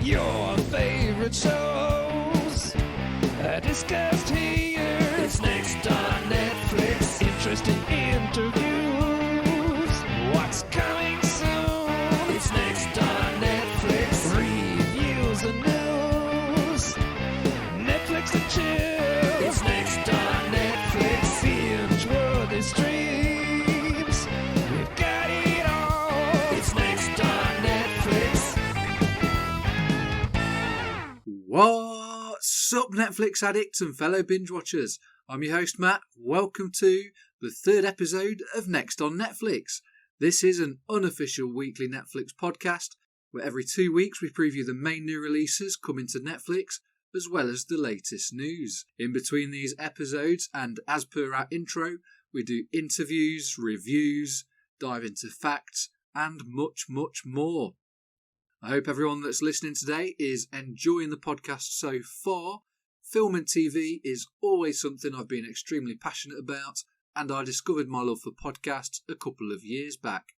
Your favorite shows are discussed here. It's next on Netflix. Interesting interviews. What's coming soon? It's next on Netflix. Reviews and news. Netflix and chill. It's next on Netflix. Binge-worthy streams. We've got it all. It's next on Netflix. What's up, Netflix addicts and fellow binge watchers? I'm your host, Matt. Welcome to the third episode of Next on Netflix. This is an unofficial weekly Netflix podcast where every 2 weeks we preview the main new releases coming to Netflix as well as the latest news. In between these episodes, and as per our intro, we do interviews, reviews, dive into facts and much, much more. I hope everyone that's listening today is enjoying the podcast so far. Film and TV is always something I've been extremely passionate about, and I discovered my love for podcasts a couple of years back.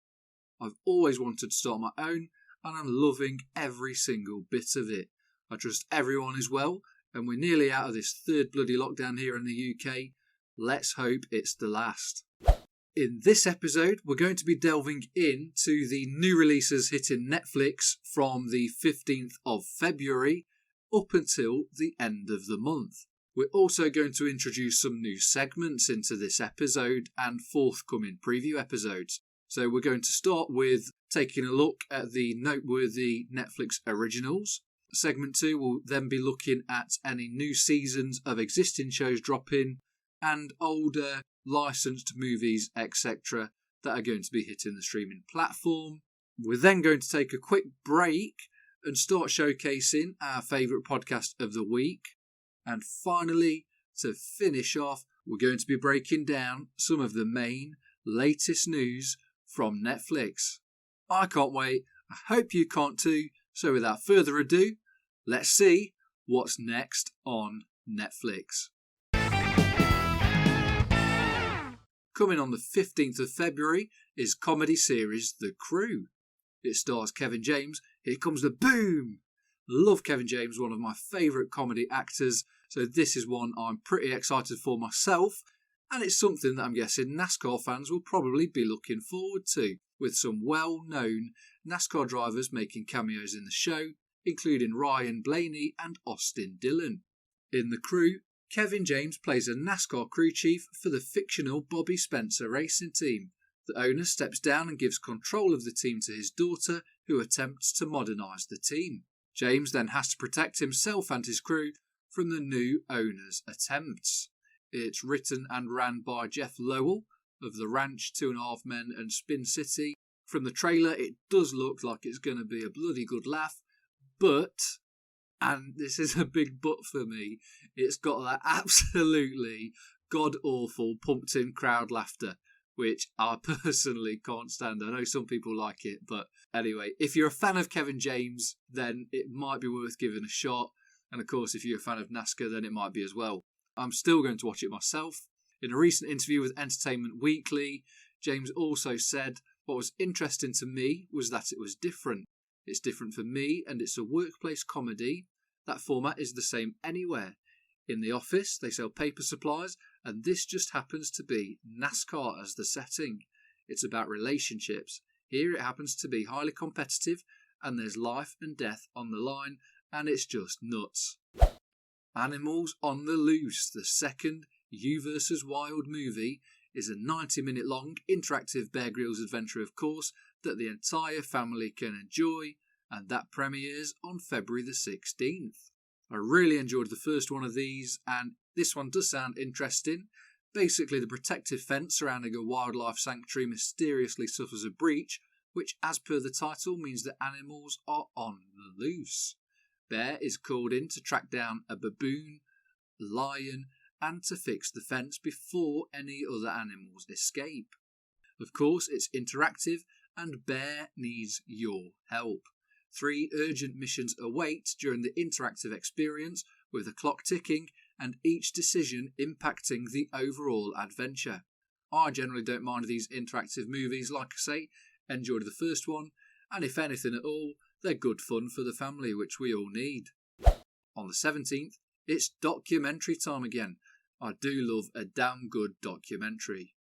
I've always wanted to start my own, and I'm loving every single bit of it. I trust everyone is well, and we're nearly out of this third bloody lockdown here in the UK. Let's hope it's the last. In this episode, we're going to be delving into the new releases hitting Netflix from the 15th of February up until the end of the month. We're also going to introduce some new segments into this episode and forthcoming preview episodes. So we're going to start with taking a look at the noteworthy Netflix originals. Segment 2 will then be looking at any new seasons of existing shows dropping and older licensed movies, etc. that are going to be hitting the streaming platform. We're then going to take a quick break and start showcasing our favourite podcast of the week. And finally, to finish off, we're going to be breaking down some of the main latest news from Netflix. I can't wait. I hope you can't too. So without further ado, let's see what's next on Netflix. Coming on the 15th of February is comedy series The Crew. It stars Kevin James. Here comes the boom! Love Kevin James, one of my favourite comedy actors, so this is one I'm pretty excited for myself, and it's something that I'm guessing NASCAR fans will probably be looking forward to, with some well-known NASCAR drivers making cameos in the show, including Ryan Blaney and Austin Dillon. In The Crew, Kevin James plays a NASCAR crew chief for the fictional Bobby Spencer racing team. The owner steps down and gives control of the team to his daughter, who attempts to modernise the team. James then has to protect himself and his crew from the new owner's attempts. It's written and ran by Jeff Lowell of The Ranch, 2.5 Men and Spin City. From the trailer, it does look like it's going to be a bloody good laugh, but, and this is a big but for me, it's got that absolutely god-awful pumped-in crowd laughter, which I personally can't stand. I know some people like it, but anyway, if you're a fan of Kevin James, then it might be worth giving a shot. And of course, if you're a fan of NASCAR, then it might be as well. I'm still going to watch it myself. In a recent interview with Entertainment Weekly, James also said, what was interesting to me was that it was different. It's different for me, and it's a workplace comedy. That format is the same anywhere. In the office, they sell paper supplies, and this just happens to be NASCAR as the setting. It's about relationships. Here it happens to be highly competitive, and there's life and death on the line, and it's just nuts. Animals on the Loose, the second You vs. Wild movie, is a 90-minute long interactive Bear Grylls adventure, of course, that the entire family can enjoy, and that premieres on February the 16th. I really enjoyed the first one of these, and this one does sound interesting. Basically, the protective fence surrounding a wildlife sanctuary mysteriously suffers a breach, which, as per the title, means that animals are on the loose. Bear is called in to track down a baboon, lion, and to fix the fence before any other animals escape. Of course, it's interactive, and Bear needs your help. 3 urgent missions await during the interactive experience, with the clock ticking and each decision impacting the overall adventure. I generally don't mind these interactive movies, like I say, enjoyed the first one, and if anything at all, they're good fun for the family, which we all need. On the 17th, it's documentary time again. I do love a damn good documentary.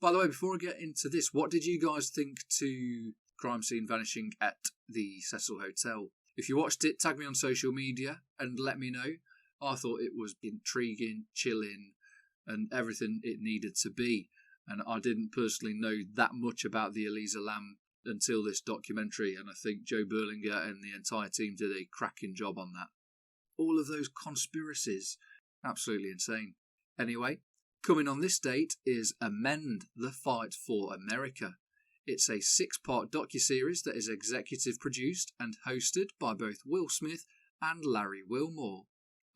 By the way, before I get into this, what did you guys think to crime scene vanishing at the Cecil Hotel? If you watched it, tag me on social media and let me know. I thought it was intriguing, chilling, and everything it needed to be. And I didn't personally know that much about the Elisa Lam until this documentary, and I think Joe Berlinger and the entire team did a cracking job on that. All of those conspiracies, absolutely insane. Anyway, coming on this date is Amend, The Fight for America. It's a 6-part docuseries that is executive produced and hosted by both Will Smith and Larry Wilmore.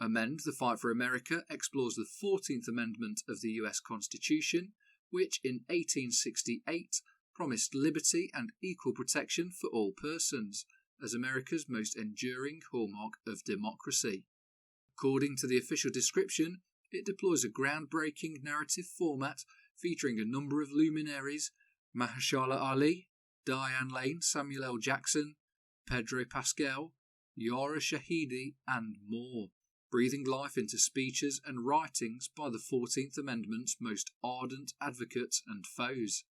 Amend, The Fight for America explores the 14th Amendment of the US Constitution, which in 1868 promised liberty and equal protection for all persons, as America's most enduring hallmark of democracy. According to the official description, it deploys a groundbreaking narrative format featuring a number of luminaries: Mahershala Ali, Diane Lane, Samuel L. Jackson, Pedro Pascal, Yara Shahidi, and more, breathing life into speeches and writings by the 14th Amendment's most ardent advocates and foes.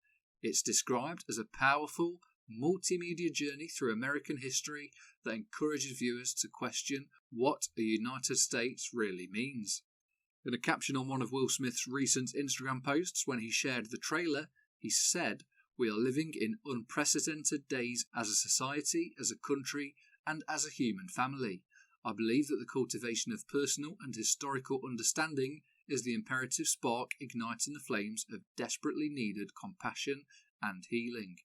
It's described as a powerful, multimedia journey through American history that encourages viewers to question what a United States really means. In a caption on one of Will Smith's recent Instagram posts when he shared the trailer, he said, "We are living in unprecedented days as a society, as a country, and as a human family. I believe that the cultivation of personal and historical understanding is the imperative spark igniting the flames of desperately needed compassion and healing."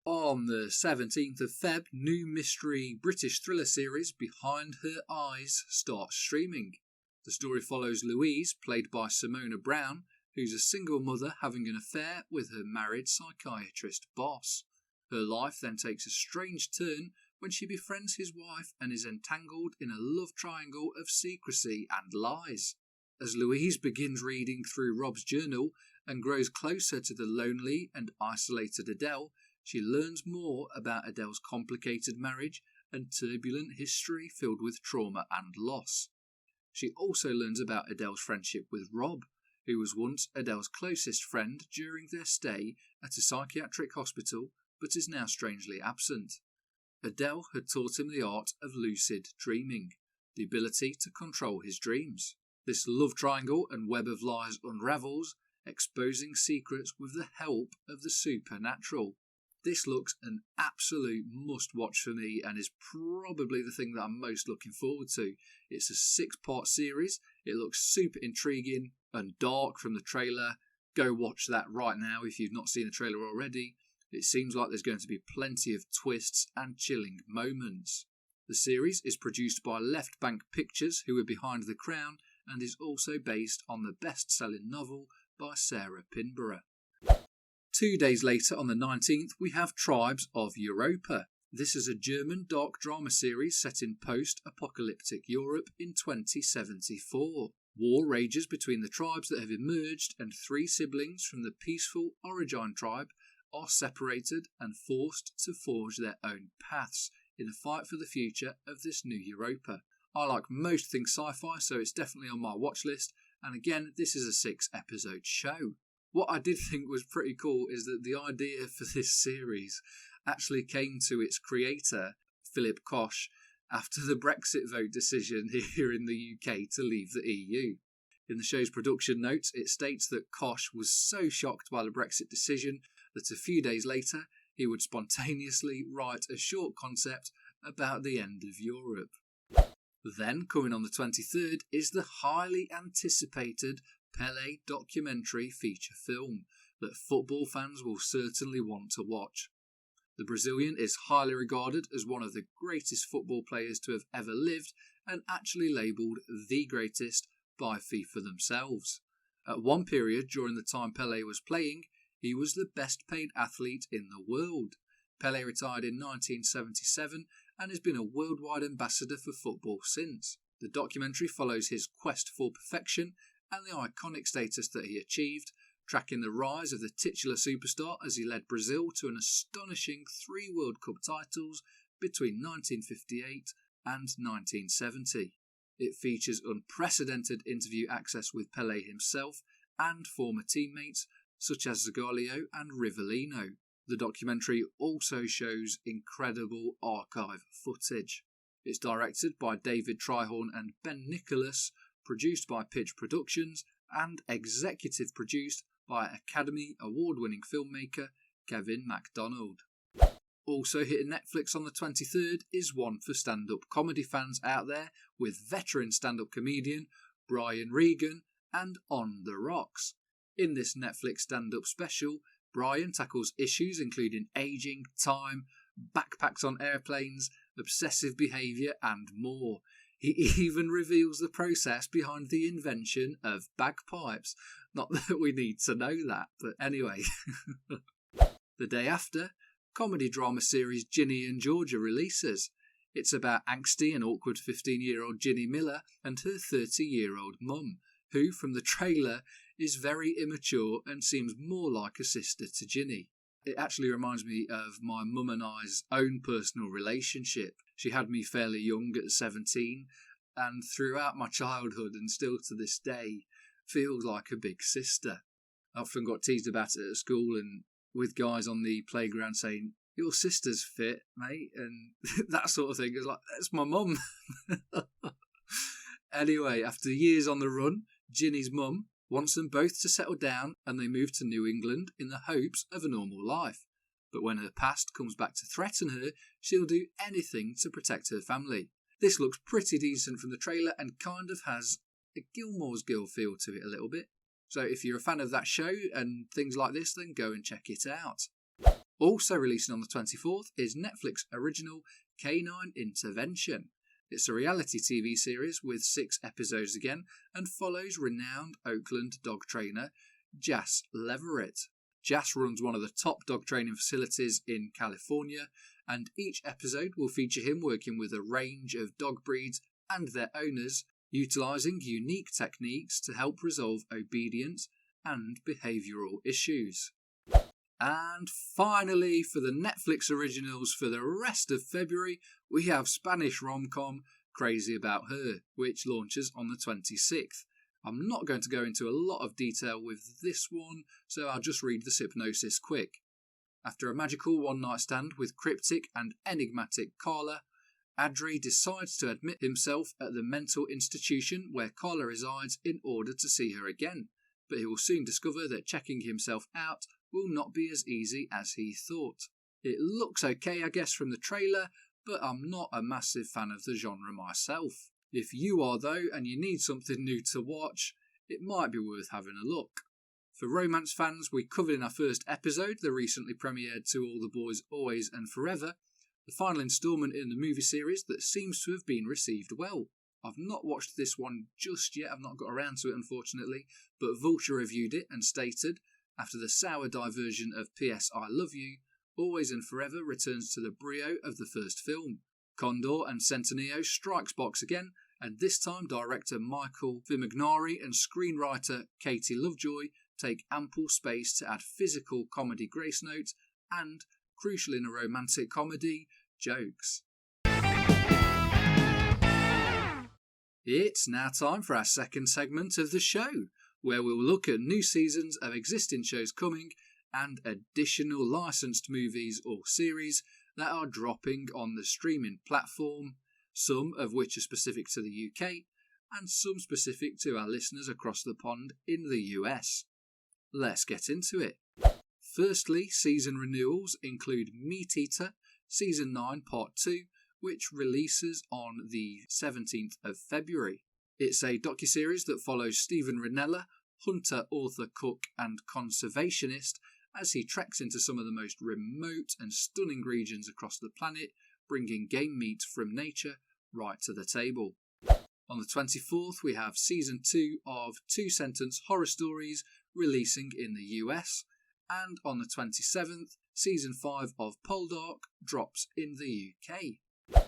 On the 17th of Feb, new mystery British thriller series Behind Her Eyes starts streaming. The story follows Louise, played by Simona Brown, who's a single mother having an affair with her married psychiatrist boss. Her life then takes a strange turn when she befriends his wife and is entangled in a love triangle of secrecy and lies. As Louise begins reading through Rob's journal and grows closer to the lonely and isolated Adele, she learns more about Adele's complicated marriage and turbulent history filled with trauma and loss. She also learns about Adele's friendship with Rob, who was once Adele's closest friend during their stay at a psychiatric hospital but is now strangely absent. Adele had taught him the art of lucid dreaming, the ability to control his dreams. This love triangle and web of lies unravels, exposing secrets with the help of the supernatural. This looks an absolute must-watch for me and is probably the thing that I'm most looking forward to. It's a 6-part series. It looks super intriguing and dark from the trailer. Go watch that right now if you've not seen the trailer already. It seems like there's going to be plenty of twists and chilling moments. The series is produced by Left Bank Pictures, who are behind The Crown, and is also based on the best-selling novel by Sarah Pinborough. 2 days later, on the 19th, we have Tribes of Europa. This is a German dark drama series set in post-apocalyptic Europe in 2074. War rages between the tribes that have emerged, and 3 siblings from the peaceful Origine tribe are separated and forced to forge their own paths in the fight for the future of this new Europa. I like most things sci-fi, so it's definitely on my watch list, and again, this is a 6-episode show. What I did think was pretty cool is that the idea for this series actually came to its creator, Philip Koch, after the Brexit vote decision here in the UK to leave the EU. In the show's production notes, it states that Koch was so shocked by the Brexit decision that a few days later he would spontaneously write a short concept about the end of Europe. Then, coming on the 23rd, is the highly anticipated Pelé documentary feature film that football fans will certainly want to watch. The Brazilian is highly regarded as one of the greatest football players to have ever lived and actually labelled the greatest by FIFA themselves. At one period during the time Pelé was playing, he was the best paid athlete in the world. Pelé retired in 1977 and has been a worldwide ambassador for football since. The documentary follows his quest for perfection and the iconic status that he achieved, tracking the rise of the titular superstar as he led Brazil to an astonishing 3 World Cup titles between 1958 and 1970. It features unprecedented interview access with Pelé himself and former teammates such as Zagallo and Rivellino. The documentary also shows incredible archive footage. It's directed by David Trihorn and Ben Nicholas, produced by Pitch Productions, and executive produced by Academy Award-winning filmmaker Kevin MacDonald. Also hitting Netflix on the 23rd is one for stand-up comedy fans out there, with veteran stand-up comedian Brian Regan and On the Rocks. In this Netflix stand-up special, Brian tackles issues including aging, time, backpacks on airplanes, obsessive behaviour and more. He even reveals the process behind the invention of bagpipes. Not that we need to know that, but anyway. The day after, comedy drama series Ginny and Georgia releases. It's about angsty and awkward 15-year-old Ginny Miller and her 30-year-old mum, who, from the trailer, is very immature and seems more like a sister to Ginny. It actually reminds me of my mum and I's own personal relationship. She had me fairly young at 17, and throughout my childhood and still to this day, feels like a big sister. I often got teased about it at school and with guys on the playground saying, "Your sister's fit, mate," and that sort of thing. It's like, that's my mum. Anyway, after years on the run, Ginny's mum wants them both to settle down and they move to New England in the hopes of a normal life. But when her past comes back to threaten her, she'll do anything to protect her family. This looks pretty decent from the trailer and kind of has a Gilmore's Girl feel to it a little bit. So if you're a fan of that show and things like this, then go and check it out. Also releasing on the 24th is Netflix original Canine Intervention. It's a reality TV series with 6 episodes again and follows renowned Oakland dog trainer Jas Leverett. Jas runs one of the top dog training facilities in California, and each episode will feature him working with a range of dog breeds and their owners, utilising unique techniques to help resolve obedience and behavioural issues. And finally, for the Netflix originals for the rest of February, we have Spanish rom-com Crazy About Her, which launches on the 26th. I'm not going to go into a lot of detail with this one, so I'll just read the synopsis quick. After a magical one-night stand with cryptic and enigmatic Carla, Adri decides to admit himself at the mental institution where Carla resides in order to see her again, but he will soon discover that checking himself out will not be as easy as he thought. It looks okay, I guess, from the trailer, but I'm not a massive fan of the genre myself. If you are though, and you need something new to watch, it might be worth having a look. For romance fans, we covered in our first episode the recently premiered To All the Boys Always and Forever, the final instalment in the movie series that seems to have been received well. I've not watched this one just yet, I've not got around to it unfortunately, but Vulture reviewed it and stated, after the sour diversion of P.S. I Love You, Always and Forever returns to the brio of the first film. Condor and Centineo strikes box again, and this time director Michael Vimagnari and screenwriter Katie Lovejoy take ample space to add physical comedy grace notes and, crucial in a romantic comedy, jokes. It's now time for our second segment of the show, where we'll look at new seasons of existing shows coming and additional licensed movies or series that are dropping on the streaming platform, some of which are specific to the UK and some specific to our listeners across the pond in the US. Let's get into it. Firstly, season renewals include Meat Eater, Season 9 Part 2, which releases on the 17th of February. It's a docuseries that follows Stephen Ranella, hunter, author, cook and conservationist, as he treks into some of the most remote and stunning regions across the planet, bringing game meat from nature right to the table. On the 24th, we have Season 2 of 2 Sentence Horror Stories releasing in the US, and on the 27th, Season 5 of Poldark drops in the UK.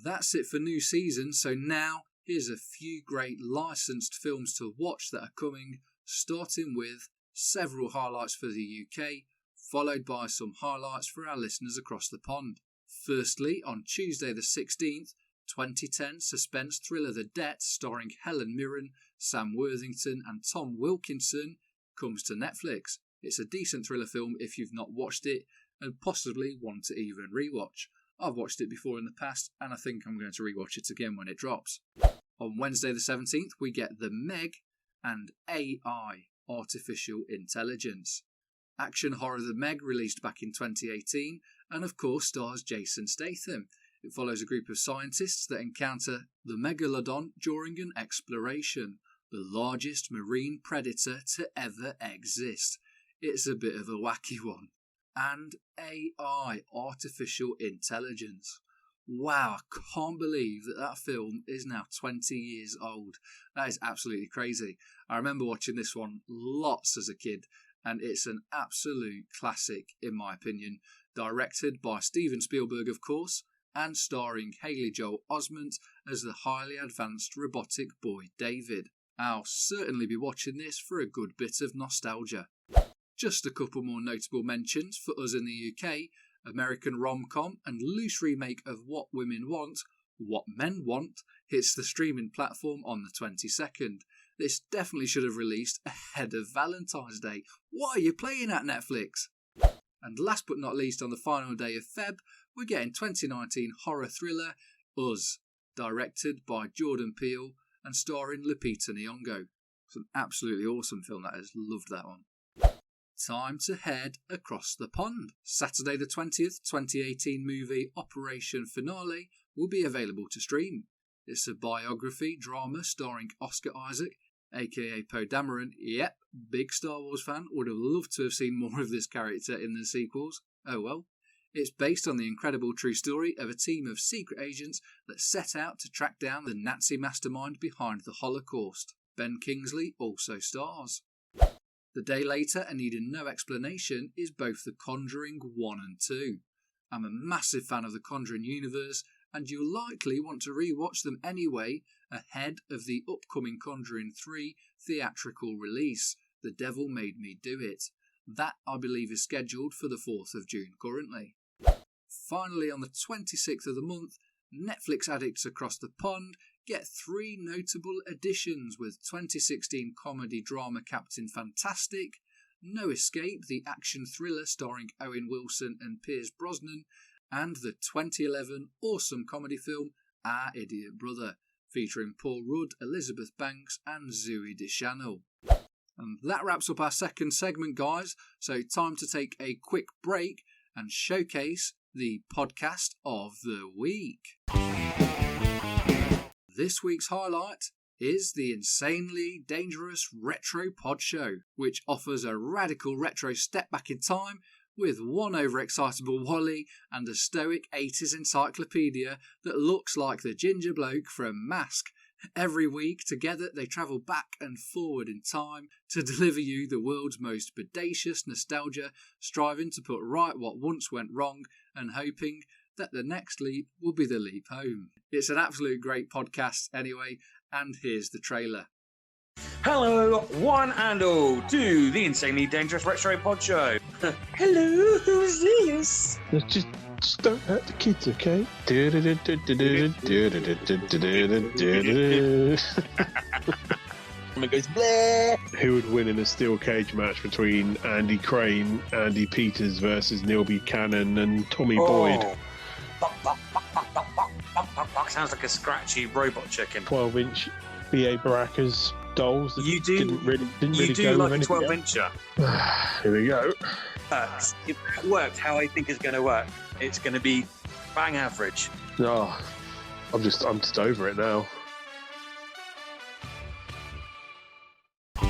That's it for new seasons, so now here's a few great licensed films to watch that are coming, starting with several highlights for the UK, followed by some highlights for our listeners across the pond. Firstly, on Tuesday the 16th, 2010 suspense thriller The Debt, starring Helen Mirren, Sam Worthington and Tom Wilkinson, comes to Netflix. It's a decent thriller film if you've not watched it and possibly want to even rewatch. I've watched it before in the past and I think I'm going to rewatch it again when it drops. On Wednesday the 17th we get The Meg and AI, Artificial Intelligence. Action horror The Meg, released back in 2018 and of course stars Jason Statham. It follows a group of scientists that encounter the megalodon during an exploration, the largest marine predator to ever exist. It's a bit of a wacky one. And AI, Artificial Intelligence. Wow, I can't believe that film is now 20 years old. That is absolutely crazy. I remember watching this one lots as a kid, and it's an absolute classic in my opinion. Directed by Steven Spielberg, of course, and starring Haley Joel Osment as the highly advanced robotic boy David. I'll certainly be watching this for a good bit of nostalgia. Just a couple more notable mentions for us in the UK. American rom-com and loose remake of What Women Want, What Men Want, hits the streaming platform on the 22nd. This definitely should have released ahead of Valentine's Day. What are you playing at, Netflix? And last but not least, on the final day of Feb, we're getting 2019 horror thriller Us, directed by Jordan Peele and starring Lupita Nyong'o. It's an absolutely awesome film, that is. Loved that one. Time to head across the pond. Saturday the 20th, 2018 movie Operation Finale will be available to stream. It's a biography drama starring Oscar Isaac, aka Poe Dameron. Yep, big Star Wars fan, would have loved to have seen more of this character in the sequels. Oh well. It's based on the incredible true story of a team of secret agents that set out to track down the Nazi mastermind behind the Holocaust. Ben Kingsley also stars. The day later, and needing no explanation, is both The Conjuring 1 and 2. I'm a massive fan of the Conjuring universe, and you'll likely want to rewatch them anyway ahead of the upcoming Conjuring 3 theatrical release, The Devil Made Me Do It. That, I believe, is scheduled for the 4th of June currently. Finally, on the 26th of the month, Netflix addicts across the pond get 3 notable additions with 2016 comedy drama Captain Fantastic, No Escape, the action thriller starring Owen Wilson and Pierce Brosnan, and the 2011 awesome comedy film Our Idiot Brother, featuring Paul Rudd, Elizabeth Banks and Zooey Deschanel. And that wraps up our second segment, guys, so time to take a quick break and showcase the podcast of the week. This week's highlight is the Insanely Dangerous Retro Pod Show, which offers a radical retro step back in time with one overexcitable Wally and a stoic 80s encyclopedia that looks like the ginger bloke from Mask. Every week, together, they travel back and forward in time to deliver you the world's most bodacious nostalgia, striving to put right what once went wrong and hoping that the next leap will be the leap home. It's an absolute great podcast anyway, and here's the trailer. Hello, one and all, to the Insanely Dangerous Retro Pod Show. Hello, who's this? Just don't hurt the kids, okay? And it goes bleh. Who would win in a steel cage match between Andy Crane, Andy Peters versus Neil Buchanan and Tommy Boyd? Sounds like a scratchy robot chicken. 12-inch B.A. Baracus dolls. That You do, didn't really do go like a with 12-incher. Here we go. If that worked how I think it's going to work, it's going to be bang average. Oh, I'm just over it now. I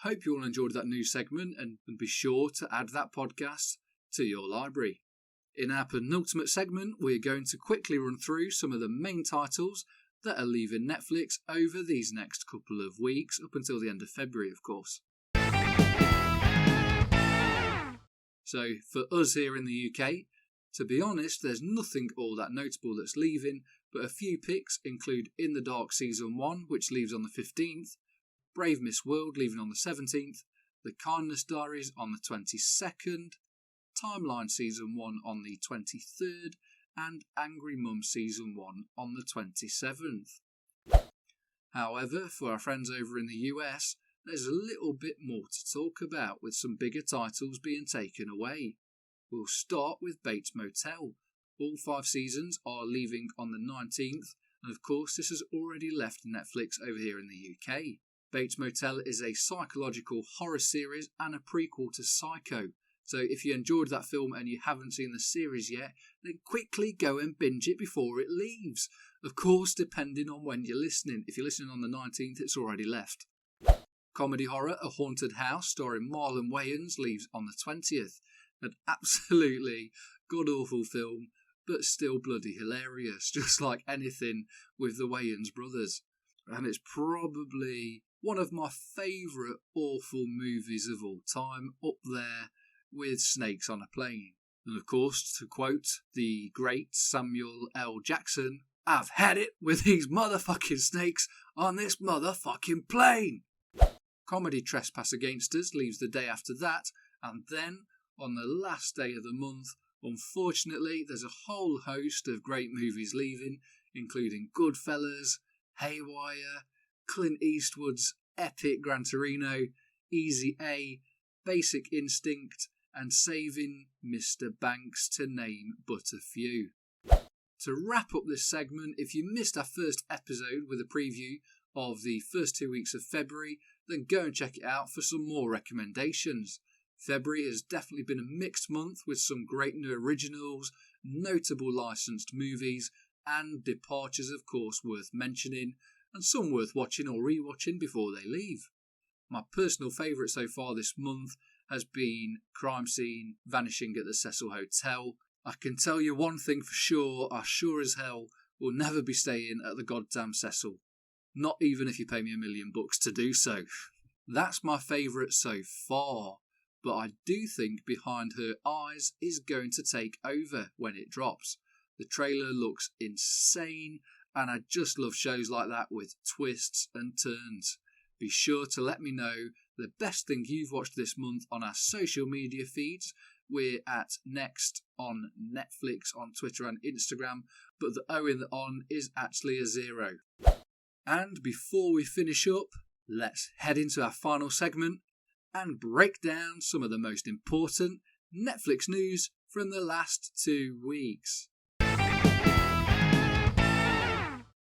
hope you all enjoyed that new segment and be sure to add that podcast to your library. In our penultimate segment, we're going to quickly run through some of the main titles that are leaving Netflix over these next couple of weeks, up until the end of February, of course. So, for us here in the UK, to be honest, there's nothing all that notable that's leaving, but a few picks include In the Dark Season 1, which leaves on the 15th, Brave Miss World leaving on the 17th, The Kindness Diaries on the 22nd, Timeline Season 1 on the 23rd, and Angry Mum Season 1 on the 27th. However, for our friends over in the US, there's a little bit more to talk about, with some bigger titles being taken away. We'll start with Bates Motel. All 5 seasons are leaving on the 19th, and of course this has already left Netflix over here in the UK. Bates Motel is a psychological horror series and a prequel to Psycho. So if you enjoyed that film and you haven't seen the series yet, then quickly go and binge it before it leaves. Of course, depending on when you're listening. If you're listening on the 19th, it's already left. Comedy horror A Haunted House starring Marlon Wayans leaves on the 20th. An absolutely god-awful film, but still bloody hilarious, just like anything with the Wayans brothers. And it's probably one of my favourite awful movies of all time, up there with Snakes on a Plane. And of course, to quote the great Samuel L. Jackson, "I've had it with these motherfucking snakes on this motherfucking plane." Comedy Trespass Against Us leaves the day after that, and then on the last day of the month, unfortunately, there's a whole host of great movies leaving, including Goodfellas, Haywire, Clint Eastwood's epic Gran Torino, Easy A, Basic Instinct, and Saving Mr. Banks, to name but a few. To wrap up this segment, if you missed our first episode with a preview of the first 2 weeks of February, then go and check it out for some more recommendations. February has definitely been a mixed month with some great new originals, notable licensed movies, and departures of course worth mentioning, and some worth watching or rewatching before they leave. My personal favourite so far this month has been Crime Scene Vanishing at the Cecil Hotel. I can tell you one thing for sure, I sure as hell will never be staying at the goddamn Cecil. Not even if you pay me $1 million to do so. That's my favourite so far, but I do think Behind Her Eyes is going to take over when it drops. The trailer looks insane, and I just love shows like that with twists and turns. Be sure to let me know the best thing you've watched this month on our social media feeds. We're at Next on Netflix, on Twitter and Instagram, but the O in the on is actually a 0. And before we finish up, let's head into our final segment and break down some of the most important Netflix news from the last 2 weeks.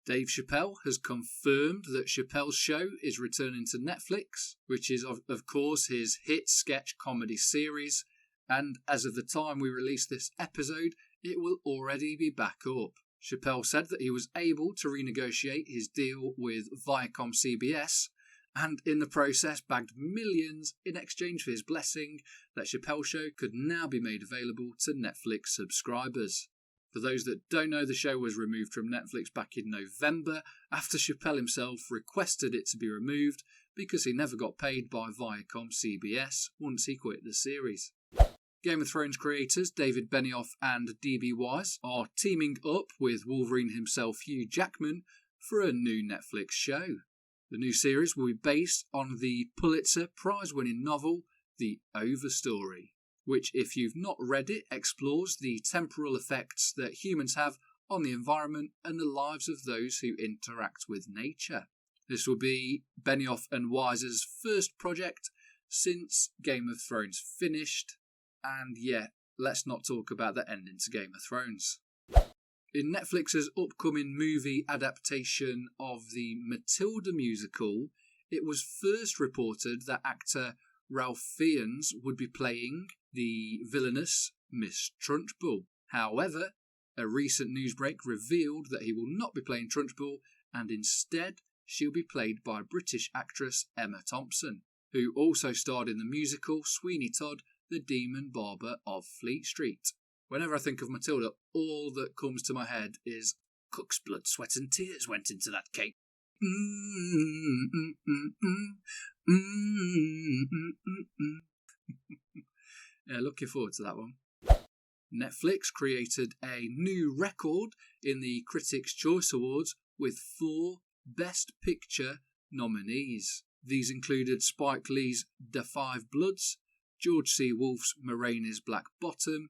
Dave Chappelle has confirmed that Chappelles Show is returning to Netflix, which is of course his hit sketch comedy series, and as of the time we release this episode, it will already be back up. Chappelle said that he was able to renegotiate his deal with Viacom CBS, and in the process bagged millions in exchange for his blessing that Chappelle Show could now be made available to Netflix subscribers. For those that don't know, the show was removed from Netflix back in November after Chappelle himself requested it to be removed because he never got paid by Viacom CBS once he quit the series. Game of Thrones creators David Benioff and D.B. Weiss are teaming up with Wolverine himself Hugh Jackman for a new Netflix show. The new series will be based on the Pulitzer Prize-winning novel The Overstory, which, if you've not read it, explores the temporal effects that humans have on the environment and the lives of those who interact with nature. This will be Benioff and Wise's first project since Game of Thrones finished, and yeah, let's not talk about the ending to Game of Thrones. In Netflix's upcoming movie adaptation of the Matilda musical, it was first reported that actor Ralph Fiennes would be playing the villainous Miss Trunchbull. However, a recent news break revealed that he will not be playing Trunchbull, and instead she'll be played by British actress Emma Thompson, who also starred in the musical Sweeney Todd, the Demon Barber of Fleet Street. Whenever I think of Matilda, all that comes to my head is Cook's blood, sweat and tears went into that cake. Yeah, looking forward to that one. Netflix created a new record in the Critics' Choice Awards with 4 Best Picture nominees. These included Spike Lee's Da 5 Bloods, George C. Wolfe's Ma Rainey's Black Bottom,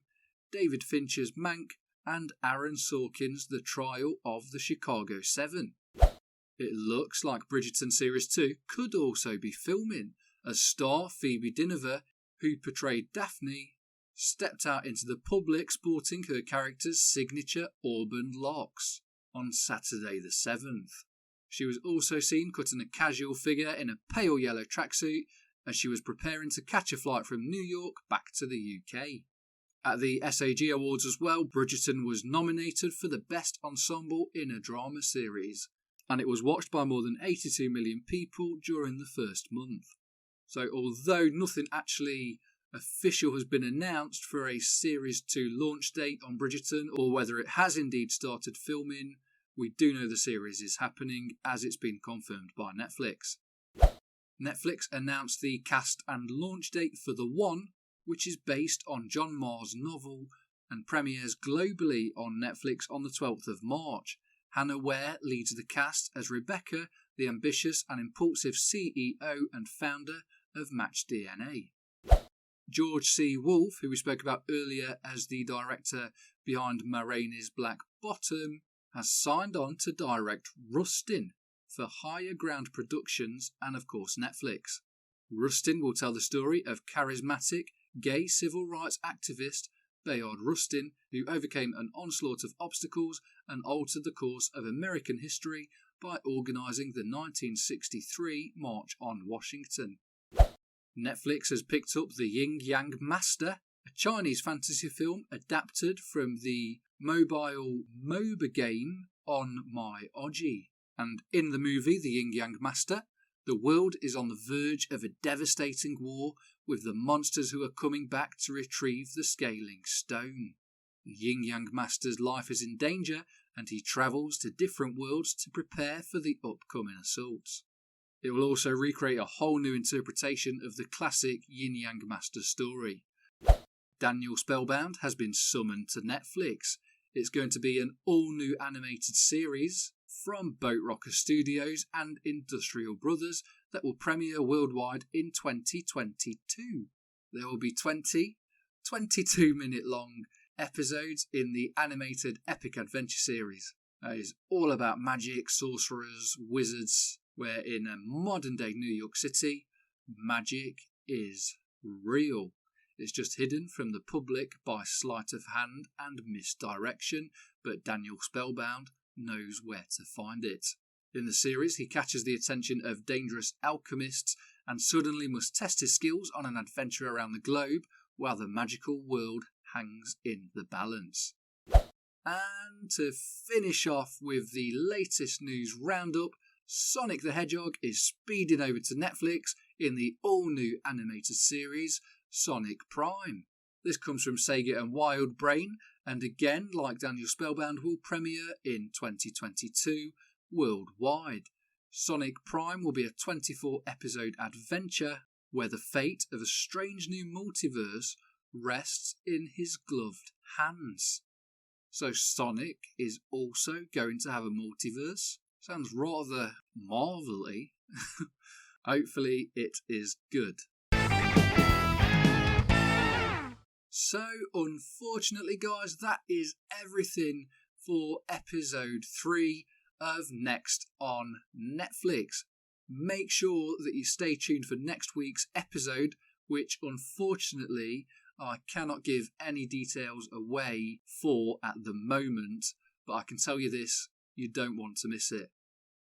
David Fincher's Mank, and Aaron Sorkin's The Trial of the Chicago 7. It looks like Bridgerton Series 2 could also be filming, as star Phoebe Dynevor, who portrayed Daphne, stepped out into the public sporting her character's signature auburn locks on Saturday the 7th. She was also seen cutting a casual figure in a pale yellow tracksuit as she was preparing to catch a flight from New York back to the UK. At the SAG Awards as well, Bridgerton was nominated for the Best Ensemble in a Drama Series, and it was watched by more than 82 million people during the first month. So although nothing actually official has been announced for a Series 2 launch date on Bridgerton, or whether it has indeed started filming, we do know the series is happening, as it's been confirmed by Netflix. Netflix announced the cast and launch date for The One, which is based on John Marr's novel and premieres globally on Netflix on the 12th of March. Hannah Ware leads the cast as Rebecca, the ambitious and impulsive CEO and founder of Match DNA. George C. Wolfe, who we spoke about earlier as the director behind Ma Rainey's Black Bottom, has signed on to direct Rustin for Higher Ground Productions and of course Netflix. Rustin will tell the story of charismatic, gay civil rights activist Bayard Rustin, who overcame an onslaught of obstacles and altered the course of American history by organising the 1963 March on Washington. Netflix has picked up the Yin Yang Master, a Chinese fantasy film adapted from the mobile MOBA game on MyOgi. And in the movie The Yin Yang Master, the world is on the verge of a devastating war with the monsters who are coming back to retrieve the scaling stone. The Yin Yang Master's life is in danger and he travels to different worlds to prepare for the upcoming assaults. It will also recreate a whole new interpretation of the classic Yin Yang Master story. Daniel Spellbound has been summoned to Netflix. It's going to be an all-new animated series from Boat Rocker Studios and Industrial Brothers that will premiere worldwide in 2022. There will be 22-minute long episodes in the animated epic adventure series. It is all about magic, sorcerers, wizards, where in a modern day New York City, magic is real. It's just hidden from the public by sleight of hand and misdirection, but Daniel Spellbound knows where to find it. In the series, he catches the attention of dangerous alchemists and suddenly must test his skills on an adventure around the globe while the magical world hangs in the balance. And to finish off with the latest news roundup, Sonic the Hedgehog is speeding over to Netflix in the all-new animated series Sonic Prime. This comes from Sega and Wild Brain, and again, like Daniel Spellbound, will premiere in 2022 worldwide. Sonic Prime will be a 24-episode adventure where the fate of a strange new multiverse rests in his gloved hands. So Sonic is also going to have a multiverse? Sounds rather Marvel-y. Hopefully it is good. So, unfortunately, guys, that is everything for episode 3 of Next on Netflix. Make sure that you stay tuned for next week's episode, which unfortunately I cannot give any details away for at the moment, but I can tell you this, you don't want to miss it.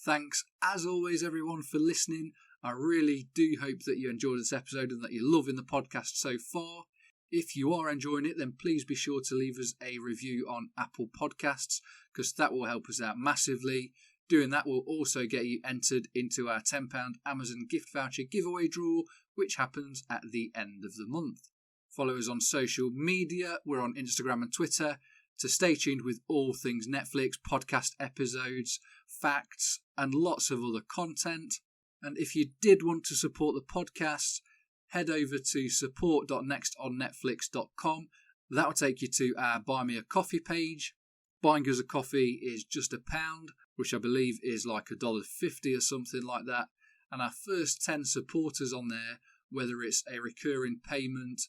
Thanks, as always, everyone, for listening. I really do hope that you enjoyed this episode and that you're loving the podcast so far. If you are enjoying it, then please be sure to leave us a review on Apple Podcasts, because that will help us out massively. Doing that will also get you entered into our £10 Amazon gift voucher giveaway draw, which happens at the end of the month. Follow us on social media. We're on Instagram and Twitter to stay tuned with all things Netflix, podcast episodes, facts, and lots of other content. And if you did want to support the podcast, head over to support.nextonnetflix.com. That will take you to our Buy Me a Coffee page. Buying us a coffee is just £1, which I believe is like $1.50 or something like that. and our first 10 supporters on there, whether it's a recurring payment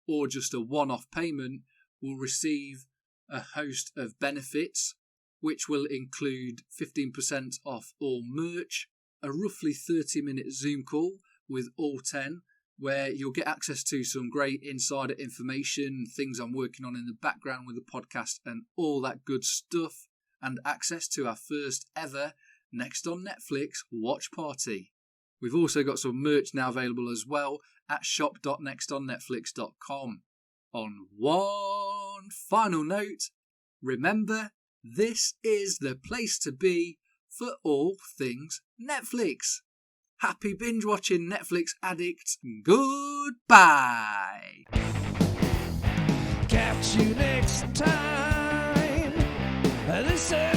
or just a one-off payment, will receive a host of benefits, which will include 15% off all merch, a roughly 30-minute Zoom call with all 10, where you'll get access to some great insider information, things I'm working on in the background with the podcast and all that good stuff, and access to our first ever Next on Netflix watch party. We've also got some merch now available as well at shop.nextonnetflix.com. On one final note, remember, this is the place to be for all things Netflix. Happy binge watching, Netflix addicts. Goodbye. Catch you next time. This is